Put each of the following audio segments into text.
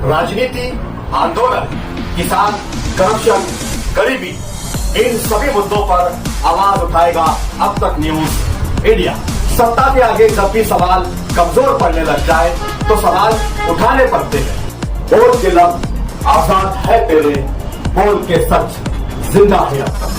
राजनीति, आंदोलन, किसान, करप्शन, गरीबी, इन सभी मुद्दों पर आवाज उठाएगा अब तक न्यूज इंडिया। सत्ता के आगे जब भी सवाल कमजोर पड़ने लग जाए तो सवाल उठाने पड़ते हैं। बोल के लफ्ज आजाद है तेरे, बोल के सच जिंदा है अब तक।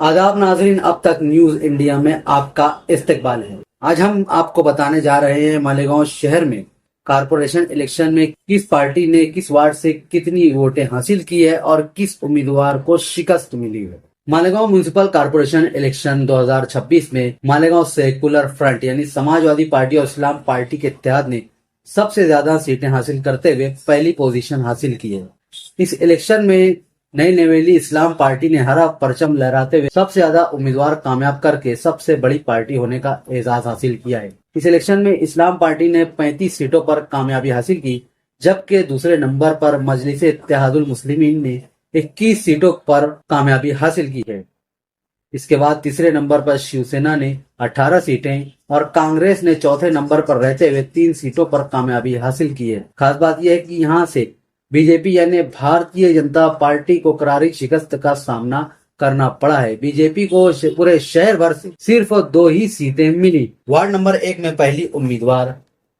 आदाब नाजरीन, अब तक न्यूज इंडिया में आपका इस्तकबाल है। आज हम आपको बताने जा रहे हैं मालेगांव शहर में कारपोरेशन इलेक्शन में किस पार्टी ने किस वार्ड से कितनी वोटें हासिल की है और किस उम्मीदवार को शिकस्त मिली है। मालेगांव म्युनिसिपल कारपोरेशन इलेक्शन 2026 में मालेगांव सेकुलर फ्रंट यानी समाजवादी पार्टी और इस्लाम पार्टी के इत्तेहाद ने सबसे ज्यादा सीटें हासिल करते हुए पहली पोजीशन हासिल की है। इस इलेक्शन में नई नवेली इस्लाम पार्टी ने हरा परचम लहराते हुए सबसे ज्यादा उम्मीदवार कामयाब करके सबसे बड़ी पार्टी होने का एजाज हासिल किया है। इस इलेक्शन में इस्लाम पार्टी ने 35 सीटों पर कामयाबी हासिल की, जबकि दूसरे नंबर पर मजलिस इत्तेहादुल मुस्लिमीन ने 21 सीटों पर कामयाबी हासिल की है। इसके बाद तीसरे नंबर पर शिवसेना ने 18 सीटें और कांग्रेस ने चौथे नंबर पर रहते हुए 3 सीटों पर कामयाबी हासिल की है। खास बात यह है कि यहाँ से बीजेपी यानी भारतीय जनता पार्टी को करारी शिकस्त का सामना करना पड़ा है। बीजेपी को पूरे शहर भर से सिर्फ 2 ही सीटें मिली। वार्ड नंबर 1 में पहली उम्मीदवार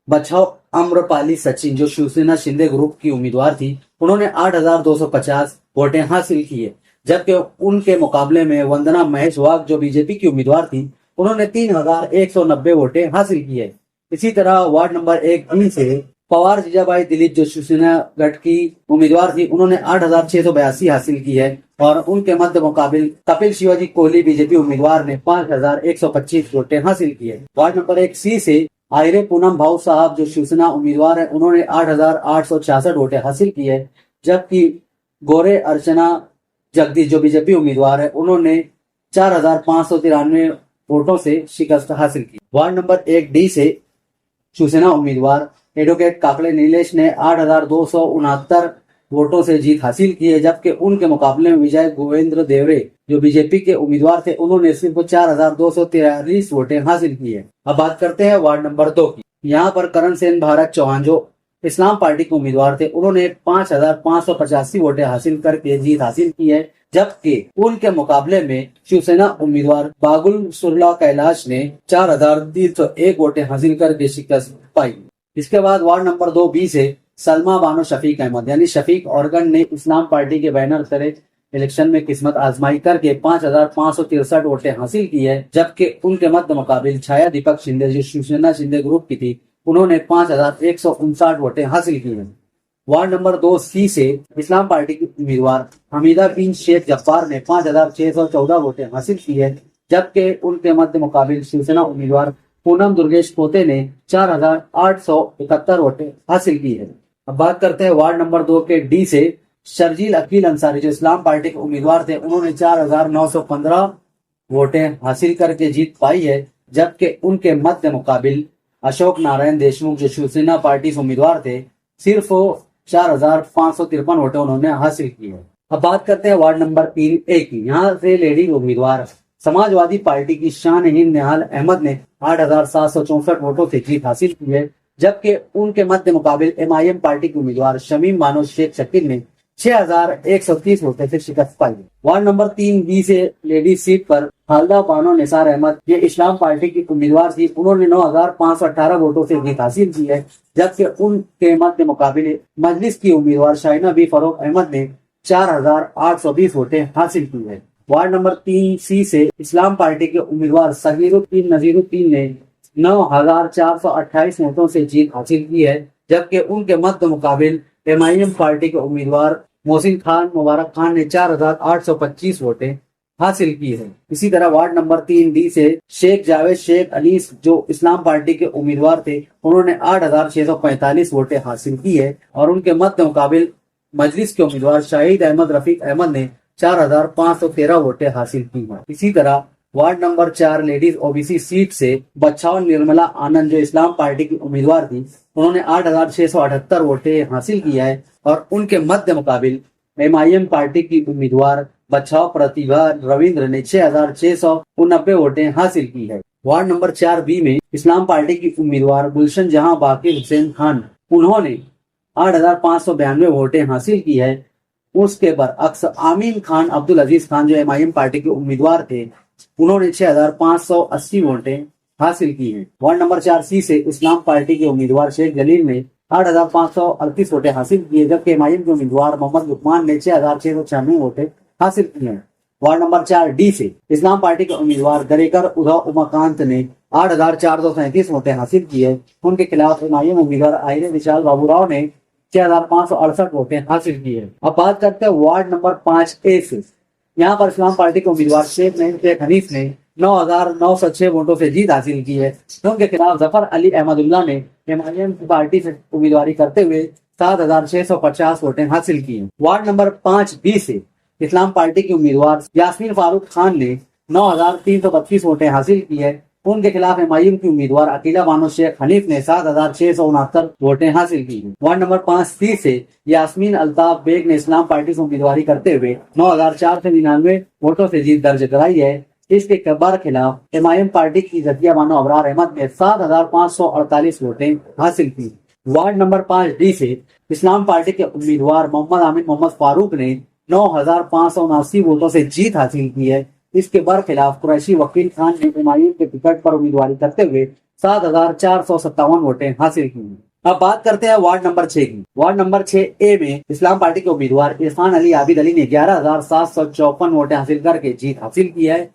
बचाओ अम्रपाली सचिन जो शिवसेना शिंदे ग्रुप की उम्मीदवार थी, उन्होंने 8,250 वोटें हासिल की है, जबकि उनके मुकाबले में वंदना महेश वाघ जो बीजेपी की उम्मीदवार थी, उन्होंने 3,190 वोटें हासिल की है। इसी तरह वार्ड नंबर 1 बी से पवार जीजाबाई दिलीप जो शिवसेना गठ की उम्मीदवार थी, उन्होंने 8,682 हासिल की है और उनके मध्य मुकाबिल कपिल शिवाजी कोहली बीजेपी उम्मीदवार ने 5,125 वोटें हासिल की है। वार्ड नंबर 1 सी से आयरे पूनम भाऊ साहब जो शिवसेना उम्मीदवार है, उन्होंने 8,866 वोटें हासिल की है, जबकि गोरे अर्चना जगदीश जो बीजेपी उम्मीदवार है, उन्होंने 4,593 वोटों से शिकस्त हासिल की। वार्ड नंबर 1 डी से शिवसेना उम्मीदवार एडवोकेट काकड़े नीलेश ने 8,269 वोटों से जीत हासिल की है, जबकि उनके मुकाबले में विजय गोविंद्र देवरे जो बीजेपी के उम्मीदवार थे, उन्होंने सिर्फ 4,243 वोटें हासिल की है। अब बात करते हैं वार्ड नंबर 2 की। यहाँ पर करण सेन भारत चौहान जो इस्लाम पार्टी के उम्मीदवार थे, उन्होंने 5,585 वोटें हासिल करके जीत हासिल की है, जबकि उनके मुकाबले में शिवसेना उम्मीदवार बागुल सुरला कैलाश ने 4,301 वोटें हासिल करके शिकस्त पाई। इसके बाद वार्ड नंबर 2 बी से सलमा बानो शफीक अहमद यानी शफीक ऑर्गन ने इस्लाम पार्टी के बैनर तले इलेक्शन में किस्मत आजमाई करके 5,563 वोटें हासिल की है, जबकि उनके मध्य मुकाबिल छाया दीपक शिंदे जो शिवसेना शिंदे ग्रुप की थी, उन्होंने 5,159 वोटें हासिल की है। वार्ड नंबर 2 सी से इस्लाम पार्टी की उम्मीदवार हमीदा बिन शेख जब्बार ने 5,614 वोटें हासिल की है, जबकि उनके मध्य मुकाबिल शिवसेना उम्मीदवार पूनम दुर्गेश पोते ने 4,871 वोटें हासिल की है। अब बात करते हैं वार्ड नंबर 2 के डी से शर्जील अकील अंसारी जो इस्लाम पार्टी के उम्मीदवार थे, उन्होंने 4,915 वोटें हासिल करके जीत पाई है, जबकि उनके मध्य मुकाबिल अशोक नारायण देशमुख जो शिवसेना पार्टी से उम्मीदवार थे, सिर्फ 4,553 वोटें उन्होंने हासिल की है। अब बात करते हैं वार्ड नंबर 3 ए की। यहाँ से लेडी उम्मीदवार समाजवादी पार्टी की शान-ए-हिंद निहाल अहमद ने 8,764 वोटों से जीत हासिल की है, जबकि उनके मध्य मुकाबिल MIM पार्टी के उम्मीदवार शमीम बानो शेख शकील ने 6,130 वोटों से शिकस्त पाई। वार्ड नंबर 3 बी से लेडी सीट पर हालदा बानो निसार अहमद ये इस्लाम पार्टी की उम्मीदवार थी, उन्होंने 9,518 वोटों से जीत हासिल की है, जबकि उनके मध्य मुकाबिले मजलिस की उम्मीदवार शाइना बी फरोख अहमद ने 4,820 वोटें हासिल की है। वार्ड नंबर 3 सी से इस्लाम पार्टी के उम्मीदवार सगीरुद्दीन नजीरुद्दीन ने 9,428 वोटों से जीत हासिल की है, जबकि उनके मध्य मुकाबिल MIM पार्टी के उम्मीदवार मोहसिन खान मुबारक खान ने 4,825 वोटें हासिल की है। इसी तरह वार्ड नंबर 3 डी से शेख जावेद शेख अनीस जो इस्लाम पार्टी के उम्मीदवार थे, उन्होंने 8,645 वोटें हासिल की है और उनके मध्य मुकाबिल मजलिस के उम्मीदवार शाहिद अहमद रफीक अहमद ने 4,513 वोटें हासिल की हैं। इसी तरह ward number 4 ladies OBC seat से बच्चाओं निर्मला आनंद जो इस्लाम पार्टी की उम्मीदवार थी, उन्होंने 8,678 वोटें हासिल की है और उनके मध्य मुकाबिल MIM पार्टी की उम्मीदवार बचाओ प्रतिभा रविंद्र ने 6,689 वोटें हासिल की है। वार्ड नंबर 4 बी में इस्लाम पार्टी की उम्मीदवार गुलशन जहां बाकिर हुसैन खान उन्होंने 8,592 वोटें हासिल की है। उसके बरअक्स आमीन खान अब्दुल अजीज खान जो एमआईएम पार्टी के उम्मीदवार थे, उन्होंने 6,580 वोटें हासिल की हैं। वार्ड नंबर 4 सी से इस्लाम पार्टी के उम्मीदवार शेख जलील ने 8,538 वोटें हासिल की है, जबकि एमआईएम के उम्मीदवार मोहम्मद लुकमान ने 6,696 वोटें हासिल की हैं। वार्ड नंबर 4 डी से इस्लाम पार्टी के उम्मीदवार दरेकर उदय उमाकांत ने 8,437 वोटें हासिल की है। उनके खिलाफ एमआईएम उम्मीदवार आयरे विशाल बाबूराव ने 6,568 वोटें हासिल की है। अब बात करते हैं वार्ड नंबर 5 ए से। यहाँ पर इस्लाम पार्टी के उम्मीदवार शेख हनीफ ने 9,906 वोटों से जीत हासिल की है। उनके खिलाफ जफर अली अहमदुल्ला ने एमआईएम पार्टी से उम्मीदवारी करते हुए 7,650 वोटें हासिल की हैं। वार्ड नंबर 5 बी से इस्लाम पार्टी के उम्मीदवार यास्मीन फारूक खान ने 9,332 वोटें हासिल की है। उनके खिलाफ एमआईएम की उम्मीदवार अकीला बानो शेख हनीफ ने 7,669 वोटें हासिल की हैं। वार्ड नंबर 5 सी से यास्मीन अल्ताफ बेग ने इस्लाम पार्टी से उम्मीदवारी करते हुए 9,499 वोटों से जीत दर्ज कराई है। इसके खिलाफ एमआईएम पार्टी की जतिया बानो अबरार अहमद ने 7,548 वोटें हासिल की। वार्ड नंबर 5 डी से इस्लाम पार्टी के उम्मीदवार मोहम्मद आमिन मोहम्मद फारूक ने 9,579 वोटों से जीत हासिल की है। इसके बरखिलाफ कुरैशी वकील खान ने एमआईएम के टिकट पर उम्मीदवारी करते हुए 7,457 वोटें हासिल की। अब बात करते हैं वार्ड नंबर 6 की। वार्ड नंबर 6 ए में इस्लाम पार्टी के उम्मीदवार इरफान अली आबिद अली ने 11,754 वोटें हासिल करके जीत हासिल की है,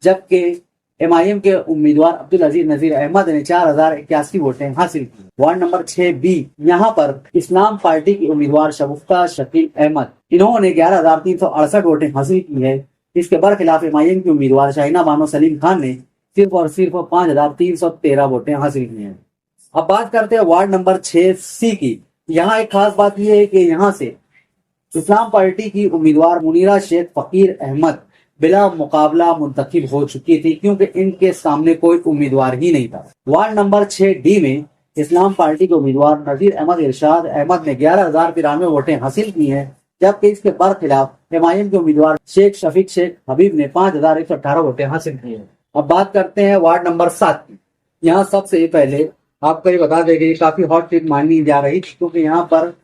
जबकि एमआईएम के उम्मीदवार अब्दुल अजीज नजीर अहमद ने 4,081 वोटें हासिल की। वार्ड नंबर 6 बी, यहाँ पर इस्लाम पार्टी की उम्मीदवार शगुफ्ता शकील अहमद, इन्होंने 11,368 वोटें हासिल की है। इसके बरखिलाफ एमआईएम की उम्मीदवार शाहिना बानो सलीम खान ने सिर्फ और सिर्फ 5,313 वोटें हासिल की हैं। अब बात करते हैं वार्ड नंबर 6 सी की। यहाँ एक खास बात यह है कि यहाँ से इस्लाम पार्टी की उम्मीदवार मुनीरा शेख फकीर अहमद बिला मुकाबला मुंतखब हो चुकी थी, क्योंकि इनके सामने कोई उम्मीदवार ही नहीं था। वार्ड नंबर 6 डी में इस्लाम पार्टी के उम्मीदवार नजीर अहमद इरशाद अहमद ने 11,093 वोटें हासिल की हैं, जबकि इसके बरखिलाफ एमआईएम के उम्मीदवार शेख शफीक शेख हबीब ने 5,118 वोटें हासिल की हैं। अब बात करते हैं वार्ड नंबर 7 की। यहाँ सबसे पहले आपको ये बता दें कि काफी हॉट सीट मानी जा रही थी, क्योंकि यहाँ पर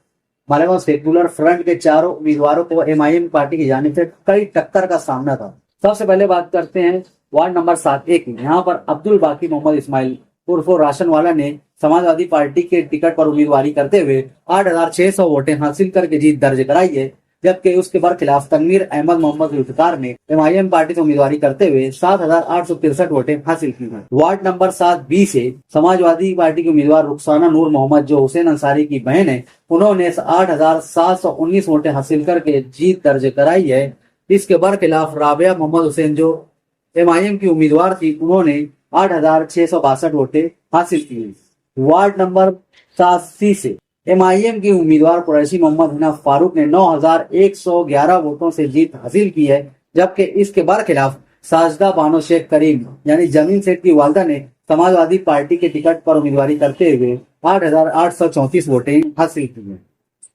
मालेगांव सेकुलर फ्रंट के चारों उम्मीदवारों को एमआईएम पार्टी की जानिब से कई टक्कर का सामना था। सबसे पहले बात करते हैं वार्ड नंबर 7 ए की। यहाँ पर अब्दुल बाकी मोहम्मद इस्माइल उर्फो राशन वाला ने समाजवादी पार्टी के टिकट पर उम्मीदवारी करते हुए 8,600 वोटें हासिल करके जीत दर्ज कराई है, जबकि उसके बरखिलाफ तनवीर अहमद मोहम्मद जुल्फिकार ने एमआईएम पार्टी से उम्मीदवारी करते हुए 7,863 वोटें हासिल की हैं। वार्ड नंबर 7 बी से समाजवादी पार्टी के उम्मीदवार रुखसाना नूर मोहम्मद जो हुसैन अंसारी की बहन है, उन्होंने 8,719 वोटें हासिल करके जीत दर्ज कराई है। इसके बरखिलाफ राबिया मोहम्मद हुसैन जो एमआईएम की उम्मीदवार थी, उन्होंने 8,662 वोटें हासिल की। वार्ड नंबर 7 सी से एमआईएम के उम्मीदवार कुरैशी मोहम्मद हनफ फारूक ने 9,111 वोटों से जीत हासिल की है, जबकि इसके बरखिलाफ साजदा बानो शेख करीम यानी जमीन सेठ की वालदा ने समाजवादी पार्टी के टिकट पर उम्मीदवारी करते हुए 8,834 वोटें हासिल की हैं।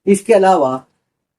इसके अलावा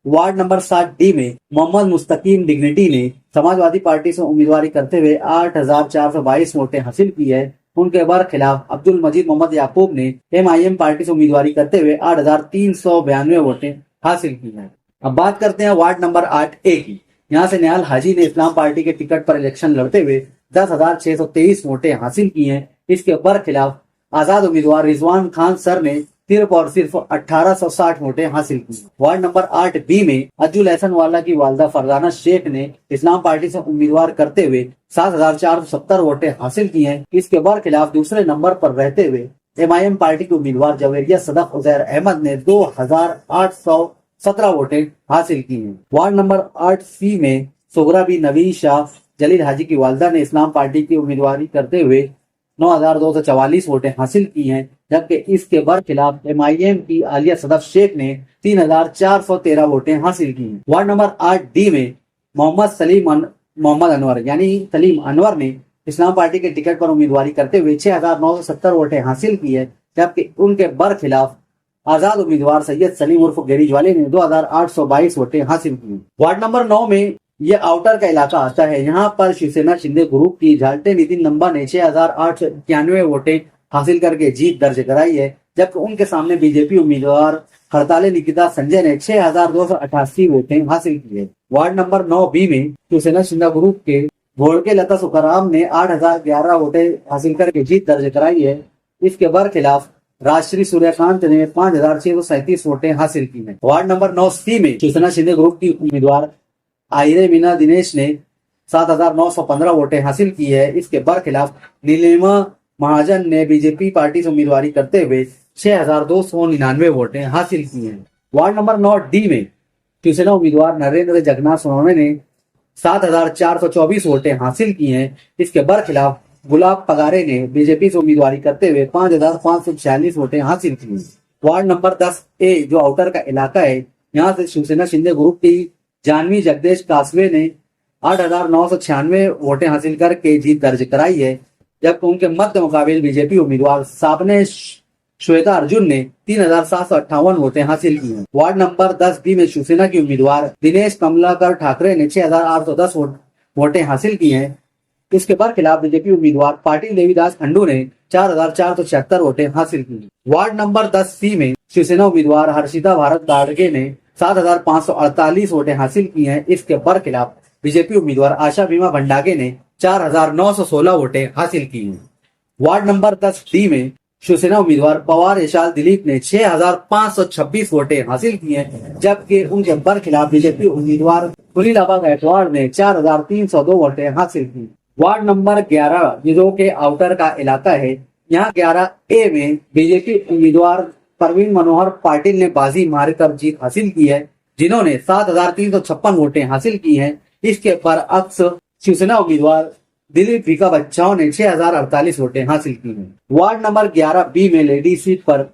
वार्ड नंबर 7 डी में मोहम्मद मुस्तकीम डिग्निटी ने समाजवादी पार्टी से उम्मीदवारी करते हुए 8,422 वोटें हासिल की है। उनके बरखिलाफ अब्दुल मजीद मोहम्मद याकूब ने एमआईएम पार्टी से उम्मीदवारी करते हुए 8,392 वोटें हासिल की हैं। अब बात करते हैं वार्ड नंबर 8 ए की। यहाँ से निहाल हाजी ने इस्लाम पार्टी के टिकट पर इलेक्शन लड़ते हुए 10,623 वोटें हासिल की हैं। इसके बरखिलाफ आजाद उम्मीदवार रिजवान खान सर ने सिर्फ और सिर्फ 1,860 वोटें हासिल की। वार्ड नंबर 8 बी में अज्जुल एहसन वाला की वालदा फरजाना शेख ने इस्लाम पार्टी से उम्मीदवार करते हुए 7,470 वोटें हासिल की हैं। इसके बरखिलाफ दूसरे नंबर पर रहते हुए एमआईएम पार्टी के उम्मीदवार जवेरिया सदफ उजैर अहमद ने 2,817 वोटें हासिल की हैं। वार्ड नंबर 8 सी में सुगरा बी नवी शाह जलील हाजी की वालदा ने इस्लाम पार्टी की उम्मीदवारी करते हुए 9,244 वोटें हासिल की हैं, जबकि इसके बरखिलाफ एमआईएम की आलिया सदफ शेख ने 3,413 वोटें हासिल की हैं। वार्ड नंबर 8 डी में मोहम्मद अनवर यानी सलीम अनवर ने इस्लाम पार्टी के टिकट पर उम्मीदवारी करते हुए 6,970 वोटें हासिल की है, जबकि उनके बरखिलाफ आजाद उम्मीदवार सैयद सलीम उर्फ गेरीजवाले ने 2,822 वोटें हासिल की। वार्ड नंबर 9 में ये आउटर का इलाका आता है। यहाँ पर शिवसेना शिंदे ग्रुप की झालटे नितिन नंबा ने 6,891 वोटें हासिल करके जीत दर्ज कराई है, जबकि उनके सामने बीजेपी उम्मीदवार हड़ताली निकिता संजय ने 6,288 वोटें हासिल की है। वार्ड नंबर 9B में शिवसेना शिंदे ग्रुप के घोड़के लता सुखाराम ने 8,011 वोटें हासिल करके जीत दर्ज कराई है। इसके बरखिलाफ राजश्री सूर्यकांत ने 5,637 वोटें हासिल की है। वार्ड नंबर 9C में शिवसेना शिंदे ग्रुप की उम्मीदवार आयरे मीना दिनेश ने 7,915 वोटें हासिल की है। इसके बरखिलाफ नीलिमा महाजन ने बीजेपी पार्टी से उम्मीदवारी करते हुए 6,299 वोटें हासिल की हैं। वार्ड नंबर 9D में शिवसेना उम्मीदवार नरेंद्र जगन्नाथ सोनवणे ने 7,424 वोटें हासिल की हैं। इसके बरखिलाफ गुलाब पगारे ने बीजेपी से उम्मीदवारी करते हुए 5,546 वोटें हासिल की हैं। वार्ड नंबर 10A जो आउटर का इलाका है, यहाँ से शिवसेना शिंदे ग्रुप की जानवी जगदेश कासवे ने 8,996 वोटें हासिल करके जीत दर्ज कराई है। जबकि उनके मध्य मुकाबले बीजेपी उम्मीदवार साबने श्वेता अर्जुन ने 3,758 वोटें हासिल की हैं। वार्ड नंबर 10B में शिवसेना की उम्मीदवार दिनेश कमलाकर ठाकरे ने 6,810 वोटें हासिल की हैं। इसके बरखिलाफ बीजेपी उम्मीदवार पाटिल देवीदास खंडू ने 4,476 वोटें हासिल की। वार्ड नंबर 10C में शिवसेना उम्मीदवार हर्षिता भारत गाड़गे ने 7,548 वोटें हासिल की हैं। इसके बरखिलाफ बीजेपी उम्मीदवार आशा भीमा भंडागे ने 4,916 वोटें हासिल की हैं। वार्ड नंबर 10D में शिवसेना उम्मीदवार पवार यशाल दिलीप ने 6,526 वोटें हासिल की हैं। जबकि उनके बरखिलाफ बीजेपी उम्मीदवार सुनील आबा गायकवाड़ ने 4,302 वोटें हासिल की। वार्ड नंबर 11 जो के आउटर का इलाका है, यहाँ 11A में बीजेपी उम्मीदवार परवीन मनोहर पाटिल ने बाजी मारकर जीत हासिल की है, जिन्होंने 7,356 वोटें हासिल की हैं। इसके बरअक्स शिवसेना उम्मीदवार दिलीप भीका बच्चाओं ने 6,048 वोटें हासिल की हैं। वार्ड नंबर 11B में लेडी सीट पर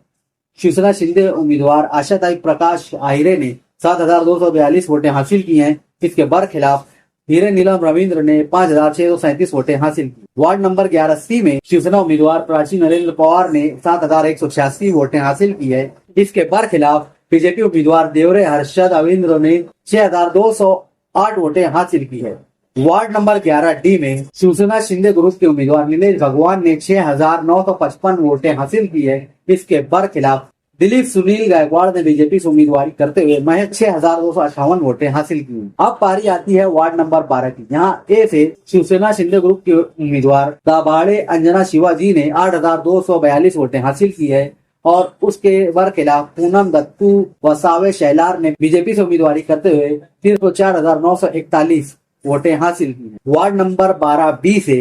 शिवसेना शिंदे उम्मीदवार आशाताई प्रकाश आहिरे ने 7,242 वोटें हासिल की हैं। इसके बरखिलाफ हीरे नीलम रविंद्र ने 5,637 वोटें हासिल की। वार्ड नंबर 11C में शिवसेना उम्मीदवार प्राची नरेंद्र पवार ने 7,186 वोटें हासिल की है। इसके बरखिलाफ बीजेपी उम्मीदवार देवरे हर्षद अविंद्र ने 6,208 वोटें हासिल की है। वार्ड नंबर 11D में शिवसेना शिंदे ग्रुप के उम्मीदवार नीलेश भगवान ने 6,955 वोटें हासिल की है। इसके बरखिलाफ दिलीप सुनील गायकवाड़ ने बीजेपी से उम्मीदवारी करते हुए महज 6,258 वोटें हासिल की। अब पारी आती है वार्ड नंबर 12 की। यहाँ ए से शिवसेना शिंदे ग्रुप के उम्मीदवार दाभाड़े अंजना शिवाजी ने 8,242 वोटें हासिल की है और उसके बरखिलाफ पूनम दत्तू वसावे शैलार ने बीजेपी से उम्मीदवारी करते हुए सिर्फ 4,941 वोटें हासिल की है। वार्ड नंबर 12B से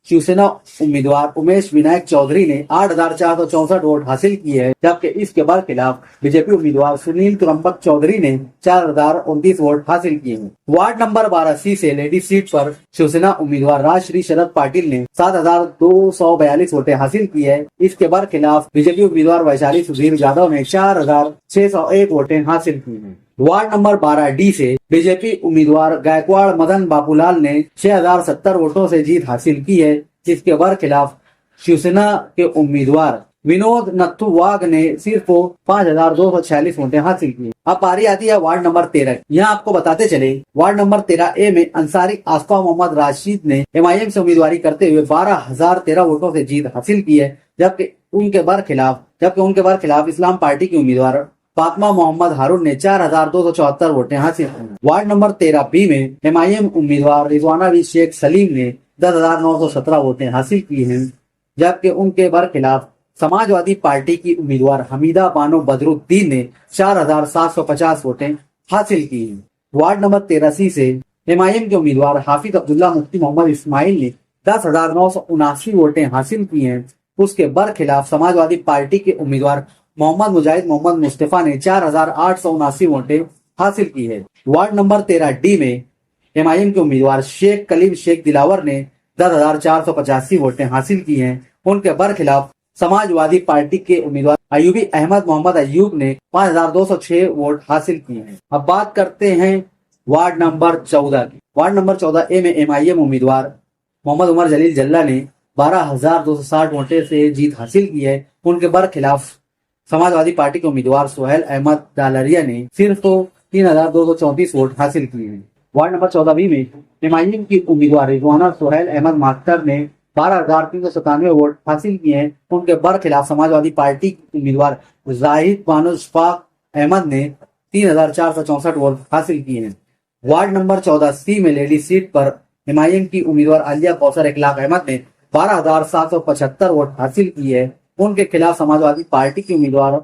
शिवसेना उम्मीदवार उमेश विनायक चौधरी ने 8,464 वोट हासिल किए हैं। जबकि इसके बरखिलाफ बीजेपी उम्मीदवार सुनील तुरंबक चौधरी ने 4,029 वोट हासिल किए हैं। वार्ड नंबर 12C से लेडी सीट पर शिवसेना उम्मीदवार राजश्री शरद पाटिल ने 7,242 वोटें हासिल की है। इसके बरखिलाफ बीजेपी उम्मीदवार वैशाली सुधीर यादव ने 4,601 वोटें हासिल की है। वार्ड नंबर 12D से बीजेपी उम्मीदवार गायकवाड़ मदन बाबूलाल ने 6,070 वोटों से जीत हासिल की है। इसके बरखिलाफ शिवसेना के उम्मीदवार विनोद नत्थु वाघ ने सिर्फ 5,246 वोटें हासिल की। अब पारी आती है वार्ड नंबर 13। यहाँ आपको बताते चले वार्ड नंबर 13A में अंसारी आसफा मोहम्मद राशिद ने MIM से उम्मीदवारी करते हुए 12,013 वोटों से जीत हासिल की है। जबकि उनके बरखिलाफ इस्लाम पार्टी के उम्मीदवार फातिमा मोहम्मद हारून ने 4,274 वोटें हासिल की। वार्ड नंबर 13B में MIM उम्मीदवार रिजवाना बी शेख सलीम ने 10,917 वोटें हासिल की हैं। जबकि उनके बरखिलाफ समाजवादी पार्टी की उम्मीदवार हमीदा बानो बदरुद्दीन ने 4,750 वोटें हासिल की हैं। वार्ड नंबर 13C से MIM के उम्मीदवार हाफिज अब्दुल्ला मुफ्ती मोहम्मद इस्माइल ने 10,979 वोटें हासिल की हैं। उसके बरखिलाफ समाजवादी पार्टी के उम्मीदवार मोहम्मद मुजाहिद मोहम्मद मुस्तफा ने 4,879 वोटें हासिल की है। वार्ड नंबर 13D में MIM के उम्मीदवार शेख कलीम शेख दिलावर ने 10,485 वोटें हासिल की हैं। उनके बरखिलाफ समाजवादी पार्टी के उम्मीदवार अयूबी अहमद मोहम्मद अयूब ने 5,206 वोट हासिल किए हैं। अब बात करते हैं वार्ड नंबर 14 की। वार्ड नंबर 14A में MIM उम्मीदवार मोहम्मद उमर जलील जल्ला ने 12,260 वोटें से जीत हासिल की है। उनके बरखिलाफ समाजवादी पार्टी के उम्मीदवार सोहेल अहमद दालरिया ने सिर्फ 3,234 वोट हासिल किए हैं। वार्ड नंबर 14B में MIM की उम्मीदवार रिजवाना सोहेल अहमद मास्टर ने 12,397 वोट हासिल किए हैं। उनके बरखिलाफ समाजवादी पार्टी के उम्मीदवार जाहिद बानो शफाक अहमद ने 3,464 वोट हासिल किए हैं। वार्ड नंबर 14C में लेडी सीट पर एमआईएम की उम्मीदवार आलिया कौसर इखलाक अहमद ने 12,775 वोट हासिल किए हैं। उनके खिलाफ समाजवादी पार्टी की उम्मीदवार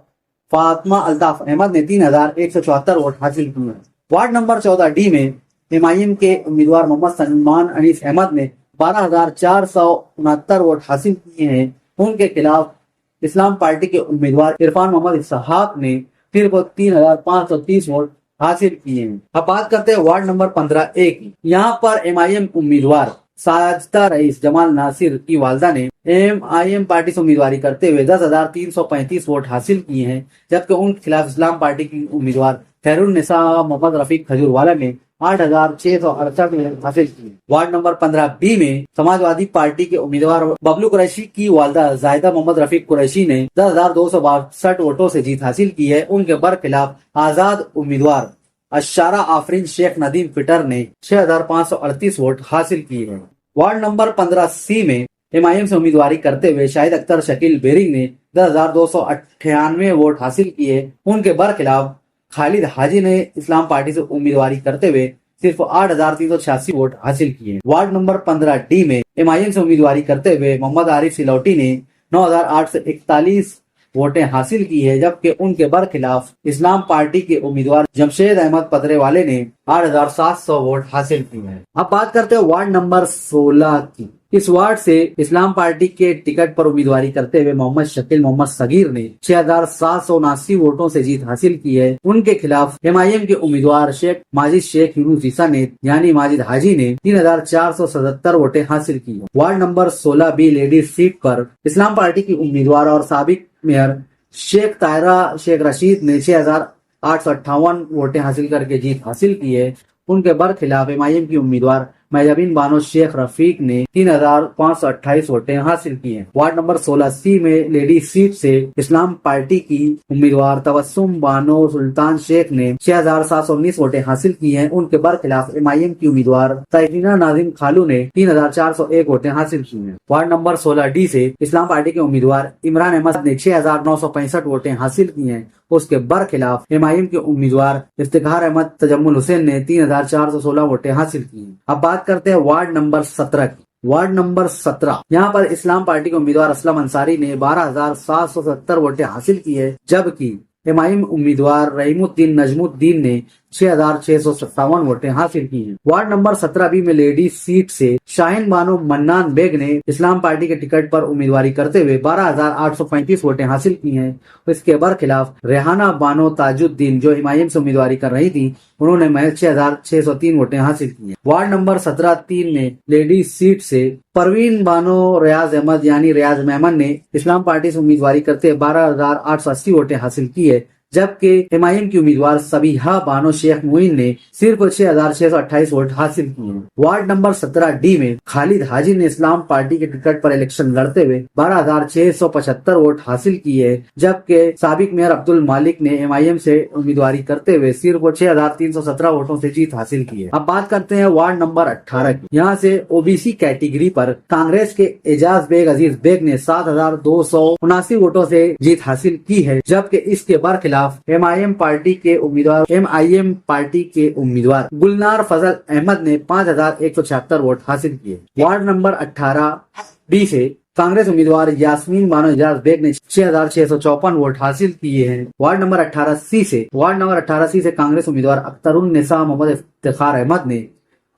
फातिमा अल्ताफ अहमद ने 3,174 वोट हासिल किए हैं। वार्ड नंबर 14D में एमआईएम के उम्मीदवार मोहम्मद सलमान अनीस अहमद ने 12,469 वोट हासिल किए हैं। उनके खिलाफ इस्लाम पार्टी के उम्मीदवार इरफान मोहम्मद इसहाक ने सिर्फ 3,530 वोट हासिल किए हैं। अब बात करते हैं वार्ड नंबर 15A की। यहाँ पर एमआईएम उम्मीदवार साजिदा रईस जमाल नासिर की वालदा ने एमआईएम पार्टी से उम्मीदवारी करते हुए 10,335 वोट हासिल किए हैं, जबकि उनके खिलाफ इस्लाम पार्टी की उम्मीदवार खैरुन्निसा मोहम्मद रफीक खजूरवाला ने 8,668 वोट हासिल किए। वार्ड नंबर 15B में समाजवादी पार्टी के उम्मीदवार बबलू कुरैशी की वालदा जाहिदा मोहम्मद रफीक कुरैशी ने 10,262 वोटों से जीत हासिल की है। उनके बरखिलाफ आजाद उम्मीदवार अशारा आफरीन शेख नदीम फिटर ने 6,538 वोट हासिल किए हैं। वार्ड नंबर 15C में एमआईएम से उम्मीदवारी करते हुए शाहिद अख्तर शकील बेरिंग ने 10,298 वोट हासिल किए। उनके बरखिलाफ खालिद हाजी ने इस्लाम पार्टी से उम्मीदवारी करते हुए सिर्फ 8,386 वोट हासिल किए। वार्ड नंबर 15D में एमआईएम से उम्मीदवारी करते हुए मोहम्मद आरिफ सिलौटी ने 9,841 वोटें हासिल की है, जबकि उनके बरखिलाफ इस्लाम पार्टी के उम्मीदवार जमशेद अहमद पतरेवाले ने 8,700 वोट हासिल किए हैं। अब बात करते हैं वार्ड नंबर 16 की। इस वार्ड से इस्लाम पार्टी के टिकट पर उम्मीदवारी करते हुए मोहम्मद शकील मोहम्मद सगीर ने 6,779 वोटों से जीत हासिल की है। उनके खिलाफ एमआईएम के उम्मीदवार शेख यूनुस ईसा ने यानी माजिद हाजी ने 3,477 वोटें हासिल की है। Ward number 16B ladies seat पर इस्लाम पार्टी की उम्मीदवार और साबिक मेयर शेख तायरा शेख रशीद ने 6,858 वोटें हासिल करके जीत हासिल की है। उनके बरखिलाफ एमआईएम की उम्मीदवार मैजाबिन बानो शेख रफीक ने 3,528 वोटें हासिल की हैं। वार्ड नंबर 16C में लेडी सीट से इस्लाम पार्टी की उम्मीदवार तबस्सुम बानो सुल्तान शेख ने 6,719 वोटें हासिल की हैं। उनके बरखिलाफ एमआईएम की उम्मीदवार तहरीना नाजिम खालू ने 3,401 वोटें हासिल की हैं। वार्ड नंबर 16D से इस्लाम पार्टी के उम्मीदवार इमरान अहमद ने 6,965 वोटें हासिल की हैं। उसके बरखिलाफ एमआईएम के उम्मीदवार इफ्तिखार अहमद तजम्मुल हुसैन ने 3,416 वोटें हासिल की हैं। अब बात करते हैं वार्ड नंबर 17 की। वार्ड नंबर 17 यहाँ पर इस्लाम पार्टी के उम्मीदवार असलम अंसारी ने 12,770 वोटें हासिल की है, जबकि एमआईएम उम्मीदवार रहीमुद्दीन नजमुद्दीन ने 6,657 वोटें हासिल की हैं। वार्ड नंबर 17B में लेडी सीट से शाहीन बानो मन्नान बेग ने इस्लाम पार्टी के टिकट पर उम्मीदवारी करते हुए 12,835 वोटें हासिल की हैं। इसके बरखिलाफ रेहाना बानो ताजुद्दीन जो एमआईएम से उम्मीदवारी कर रही थी, उन्होंने महज 6,603 वोटें हासिल की हैं। वार्ड नंबर 17-3 में लेडी सीट से परवीन बानो रियाज अहमद यानी रियाज मेमन ने इस्लाम पार्टी से उम्मीदवारी करते 12,880 वोटें हासिल की है, जबकि एमआईएम की उम्मीदवार सबीहा बानो शेख मुइन ने सिर्फ 6,628 वोट हासिल किए हैं। वार्ड नंबर 17D में खालिद हाजी ने इस्लाम पार्टी के टिकट पर इलेक्शन लड़ते हुए 12,675 वोट हासिल किए है, जबकि साबिक मेयर अब्दुल मालिक ने एमआईएम से उम्मीदवारी करते हुए सिर्फ 6,317 वोटों से जीत हासिल की है। अब बात करते हैं वार्ड नंबर 18 की। यहाँ से ओबीसी कैटेगरी पर कांग्रेस के एजाज बेग अजीज बेग ने 7,279 वोटों से जीत हासिल की है, जबकि इसके बरखिलाफ एमआईएम पार्टी के उम्मीदवार गुलनार फजल अहमद ने 5,176 वोट हासिल किए। वार्ड नंबर 18B से कांग्रेस उम्मीदवार यास्मीन बानो एजाज बेग ने 6,654 वोट हासिल किए हैं। वार्ड नंबर 18C से कांग्रेस उम्मीदवार अख्तरुन्निसा मोहम्मद इफ्तिखार अहमद ने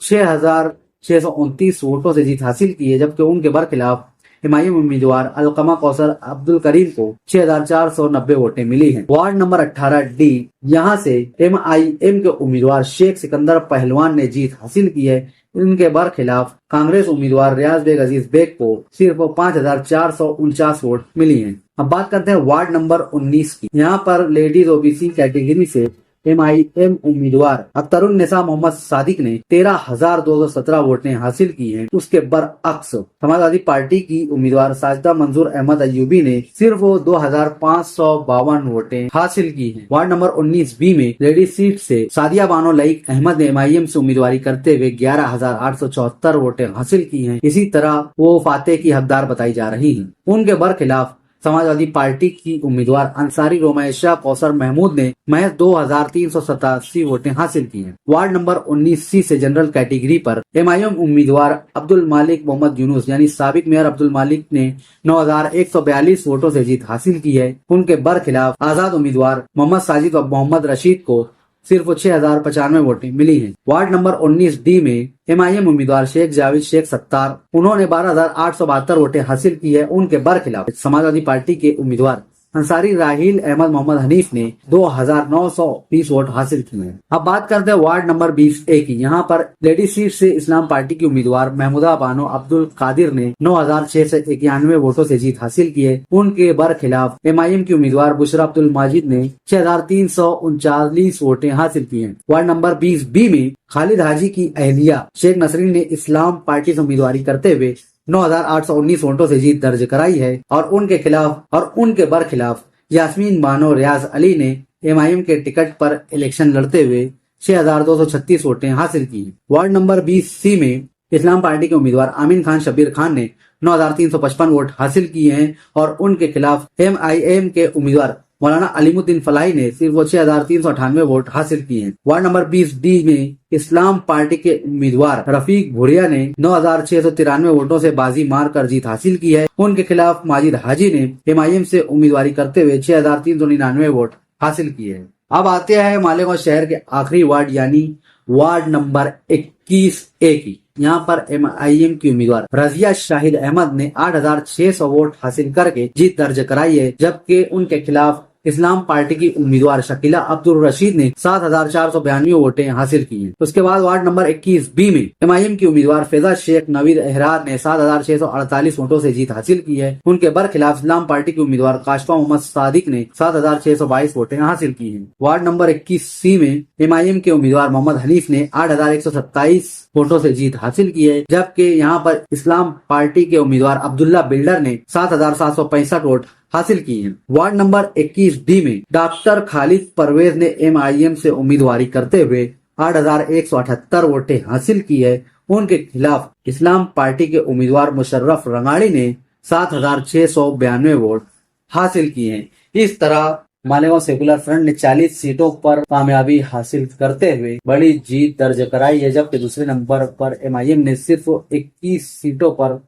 6,629 वोटों से जीत हासिल की है, जबकि उनके बरखिलाफ एमआईएम उम्मीदवार अलकमा कौसर अब्दुल करीम को 6,490 वोटें मिली हैं। वार्ड नंबर 18D यहाँ से एमआईएम के उम्मीदवार शेख सिकंदर पहलवान ने जीत हासिल की है। इनके बरखिलाफ कांग्रेस उम्मीदवार रियाज बेग अजीज बेग को सिर्फ 5,449 वोट मिली हैं। अब बात करते हैं वार्ड नंबर 19 की। यहाँ पर लेडीज ओबीसी कैटेगरी से MIM उम्मीदवार अख्तरुन्निसा मोहम्मद सादिक ने 13,217 वोटें हासिल की हैं। उसके बरअक्स समाजवादी पार्टी की उम्मीदवार साजिदा मंजूर अहमद अयूबी ने सिर्फ 2,552 वोटें हासिल की हैं। वार्ड नंबर 19B में लेडी सीट से सादिया बानो लईक अहमद ने MIM से उम्मीदवारी करते हुए 11,874 वोटें हासिल की हैं। इसी तरह वो फातेह की हकदार बताई जा रही हैं। उनके बरखिलाफ समाजवादी पार्टी की उम्मीदवार अंसारी रोमैशा कौसर महमूद ने महज 2,387 वोटें हासिल की हैं। वार्ड नंबर 19C से जनरल कैटेगरी पर MIM उम्मीदवार अब्दुल मालिक मोहम्मद यूनुस यानी साबिक मेयर अब्दुल मालिक ने 9,142 वोटों से जीत हासिल की है। उनके बरखिलाफ आजाद उम्मीदवार मोहम्मद साजिद व मोहम्मद रशीद को सिर्फ 6,095 वोटें मिली हैं। वार्ड नंबर 19D में MIM उम्मीदवार शेख जावेद शेख सत्तार उन्होंने 12,872 वोटें हासिल की है। उनके बरखिलाफ समाजवादी पार्टी के उम्मीदवार अंसारी राहील अहमद मोहम्मद हनीफ ने 2,920 वोट हासिल किए हैं। अब बात करते हैं वार्ड नंबर 20A की। यहाँ पर लेडी सीट से इस्लाम पार्टी की उम्मीदवार महमूदा बानो अब्दुल कादिर ने 9,691 वोटों से जीत हासिल की है। उनके बरखिलाफ MIM की उम्मीदवार बुशरा अब्दुल माजिद ने 6,339 वोटें हासिल की हैं। वार्ड नंबर 20B में खालिद हाजी की अहलिया शेख नसरीन ने इस्लाम पार्टी से उम्मीदवारी करते हुए 9,819 वोटों से जीत दर्ज कराई है और उनके बरखिलाफ यास्मीन बानो रियाज अली ने MIM के टिकट पर इलेक्शन लड़ते हुए 6,236 वोटें हासिल की। वार्ड नंबर 20C में इस्लाम पार्टी के उम्मीदवार आमीन खान शब्बीर खान ने 9,355 वोट हासिल किए हैं और उनके खिलाफ MIM के उम्मीदवार मौलाना अलीमुद्दीन फलाही ने सिर्फ 6,398 वोट हासिल किए हैं। वार्ड नंबर 20D में इस्लाम पार्टी के उम्मीदवार रफीक भुरिया ने 9,693 वोटों से बाजी मारकर जीत हासिल की है। उनके खिलाफ माजिद हाजी ने MIM से उम्मीदवारी करते हुए 6,399 वोट हासिल किए हैं। अब आते हैं मालेगांव शहर के आखिरी वार्ड यानी वार्ड नंबर 21A की। यहाँ पर MIM की उम्मीदवार रजिया शाहिद अहमद ने 8,600 वोट हासिल करके जीत दर्ज कराई है, जबकि उनके खिलाफ इस्लाम पार्टी की उम्मीदवार शकीला अब्दुल रशीद ने 7,492 वोटें हासिल की हैं। उसके बाद वार्ड नंबर 21B में MIM की उम्मीदवार फैजा शेख नवीद अहरार ने 7,648 वोटों से जीत हासिल की है। उनके बरखिलाफ इस्लाम पार्टी की उम्मीदवार काशफा मोहम्मद सादिक ने 7,622 वोटें हासिल की हैं। वार्ड नंबर 21C में MIM के उम्मीदवार मोहम्मद हनीफ ने 8,127 वोटों से जीत हासिल की है, जबकि यहाँ पर इस्लाम पार्टी के उम्मीदवार अब्दुल्ला बिल्डर ने 7,765 वोट हासिल की हैं। वार्ड नंबर 21D में डॉक्टर खालिद परवेज ने MIM से उम्मीदवारी करते हुए 8,178 वोटें हासिल की है। उनके खिलाफ इस्लाम पार्टी के उम्मीदवार मुशर्रफ रंगाड़ी ने 7,692 वोट हासिल किए हैं। इस तरह मालेगांव सेकुलर फ्रंट ने 40 सीटों पर कामयाबी हासिल करते हुए बड़ी जीत दर्ज कराई है, जबकि दूसरे नंबर पर MIM ने सिर्फ 21 सीटों पर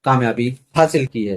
कामयाबी हासिल की है।